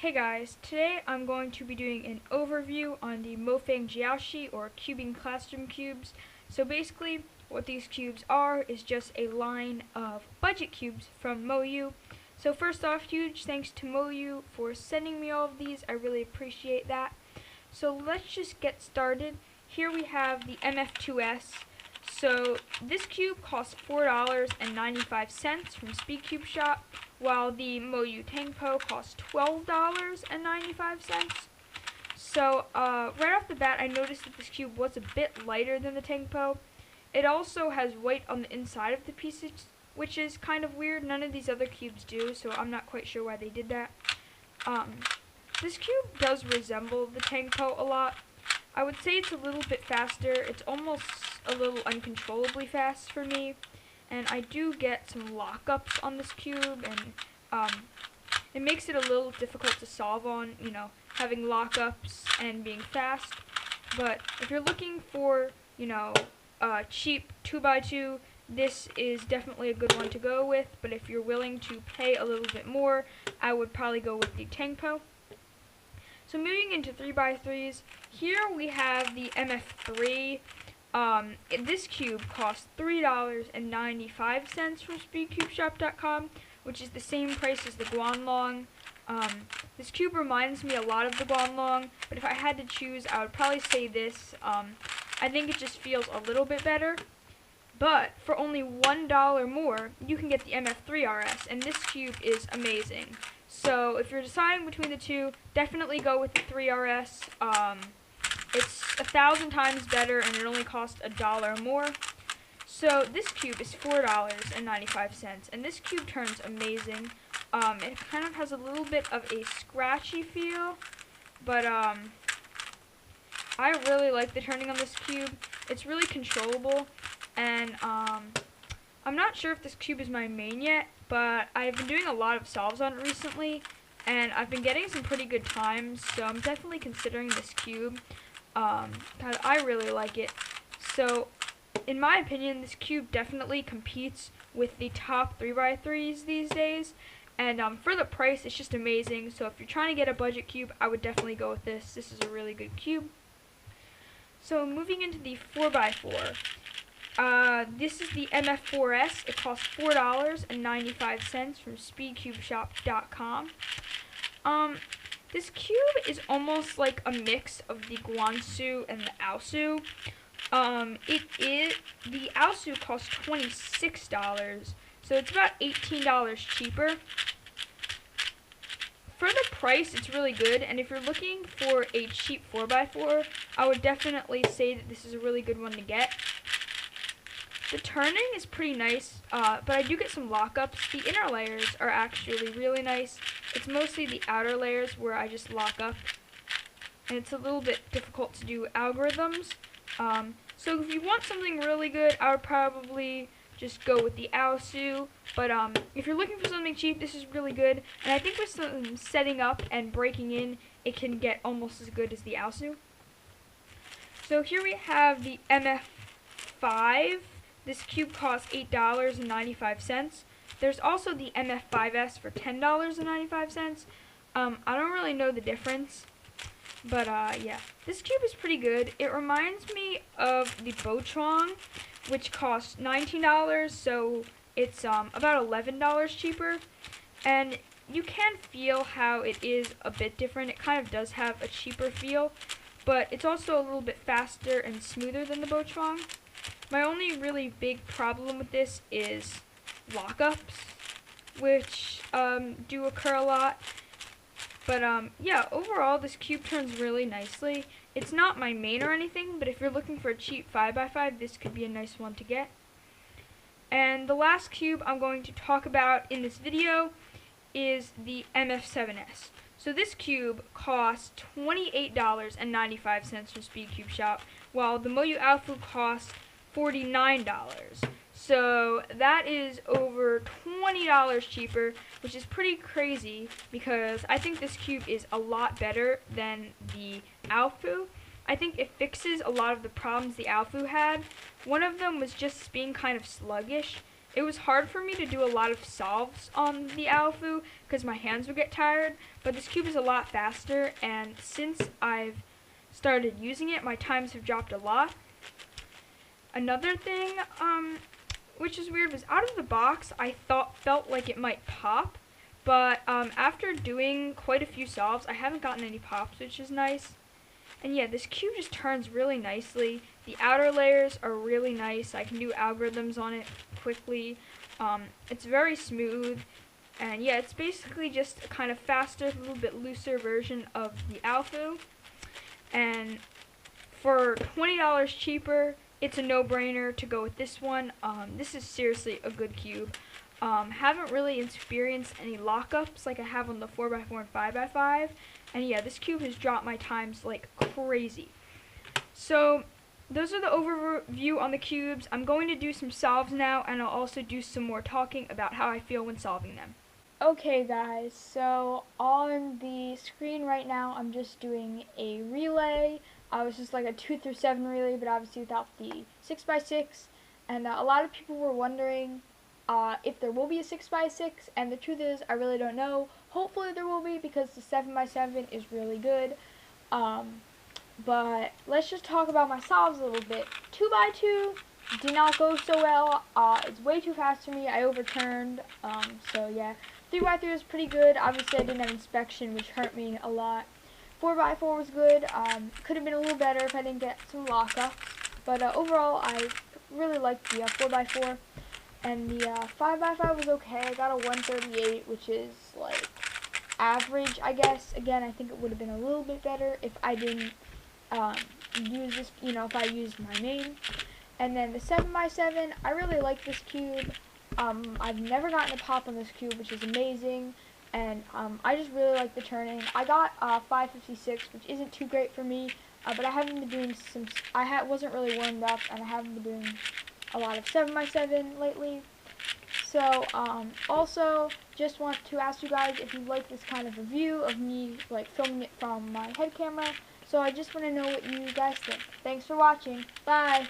Hey guys, today I'm going to be doing an overview on the Mofang Jiaoshi or cubing classroom cubes. So basically what these cubes are is just a line of budget cubes from moyu. So first off, huge thanks to moyu for sending me all of these. I really appreciate that. So let's just get started. Here we have the MF2S. So this cube costs $4.95 from Speed Cube Shop, while the moyu Tangpo costs $12.95. So right off the bat, I noticed that this cube was a bit lighter than the Tangpo. It also has white on the inside of the pieces, which is kind of weird. None of these other cubes do, so I'm not quite sure why they did that. This cube does resemble the Tangpo a lot. I would say it's a little bit faster. It's almost a little uncontrollably fast for me, and I do get some lockups on this cube, and it makes it a little difficult to solve on, having lockups and being fast. But if you're looking for, a cheap 2x2, this is definitely a good one to go with. But if you're willing to pay a little bit more, I would probably go with the Tangpo. So moving into 3x3s, here we have the MF3. This cube costs $3.95 from SpeedCubeShop.com, which is the same price as the Guanlong. This cube reminds me a lot of the Guanlong, but if I had to choose, I would probably say this. I think it just feels a little bit better. But for only $1 more, you can get the MF3RS, and this cube is amazing. So if you're deciding between the two, definitely go with the 3RS. It's 1,000 times better, and it only costs $1 more. So this cube is $4.95, and this cube turns amazing. It kind of has a little bit of a scratchy feel, but I really like the turning on this cube. It's really controllable, and I'm not sure if this cube is my main yet, but I've been doing a lot of solves on it recently, and I've been getting some pretty good times, so I'm definitely considering this cube, because I really like it. So, in my opinion, this cube definitely competes with the top 3x3s these days, and for the price, it's just amazing. So if you're trying to get a budget cube, I would definitely go with this. This is a really good cube. So moving into the 4x4. This is the MF4S. It costs $4.95 from SpeedCubeShop.com. This cube is almost like a mix of the Guansu and the Aosu. The Aosu costs $26, so it's about $18 cheaper. For the price, it's really good, and if you're looking for a cheap 4x4, I would definitely say that this is a really good one to get. The turning is pretty nice, but I do get some lockups. The inner layers are actually really nice. It's mostly the outer layers where I just lock up, and it's a little bit difficult to do algorithms. So if you want something really good, I would probably just go with the Aosu, but if you're looking for something cheap, this is really good, and I think with some setting up and breaking in, it can get almost as good as the Aosu. So here we have the MF5. This cube costs $8.95. There's also the MF5S for $10.95. I don't really know the difference, but yeah, this cube is pretty good. It reminds me of the Bochuang, which costs $19, so it's about $11 cheaper, and you can feel how it is a bit different. It kind of does have a cheaper feel, but it's also a little bit faster and smoother than the Bochuang. My only really big problem with this is lockups, which do occur a lot. But yeah, overall this cube turns really nicely. It's not my main or anything, but if you're looking for a cheap 5x5, this could be a nice one to get. And the last cube I'm going to talk about in this video is the MF7S. So this cube costs $28.95 from Speed Cube Shop, while the moyu Alfu costs $49. So that is over $20 cheaper, which is pretty crazy because I think this cube is a lot better than the Alfu. I think it fixes a lot of the problems the Alfu had. One of them was just being kind of sluggish. it was hard for me to do a lot of solves on the Alfu because my hands would get tired, but this cube is a lot faster, and since I've started using it, my times have dropped a lot. Another thing, which is weird, was out of the box, I felt like it might pop, but after doing quite a few solves, I haven't gotten any pops, which is nice. And yeah, this cube just turns really nicely. The outer layers are really nice. I can do algorithms on it quickly. It's very smooth. And yeah, it's basically just a kind of faster, a little bit looser version of the Alfu. And for $20 cheaper, it's a no-brainer to go with this one. This is seriously a good cube. Haven't really experienced any lockups like I have on the 4x4 and 5x5. And yeah, this cube has dropped my times like crazy. So those are the overview on the cubes. I'm going to do some solves now, and I'll also do some more talking about how I feel when solving them. Okay guys, so on the screen right now I'm just doing a relay. It's just like a 2 through 7 relay, but obviously without the 6x6. And a lot of people were wondering if there will be a 6x6, and the truth is I really don't know. Hopefully there will be, because the 7x7 is really good. But let's just talk about my solves a little bit. 2x2 did not go so well. It's way too fast for me. I overturned. So yeah. 3x3 was pretty good. Obviously I didn't have inspection, which hurt me a lot. 4x4 was good. Could have been a little better if I didn't get some lockups. But overall I really liked the 4x4. And the 5x5 was okay. I got a 138, which is like average, I guess. Again, I think it would have been a little bit better if I didn't use this, if I used my main. And then the 7x7, I really like this cube. I've never gotten a pop on this cube, which is amazing. And I just really like the turning. I got 556, which isn't too great for me, but I haven't been doing wasn't really warmed up, and I haven't been doing a lot of 7x7 lately. So, also, just want to ask you guys if you like this kind of review of me, like, filming it from my head camera. So I just want to know what you guys think. Thanks for watching. Bye!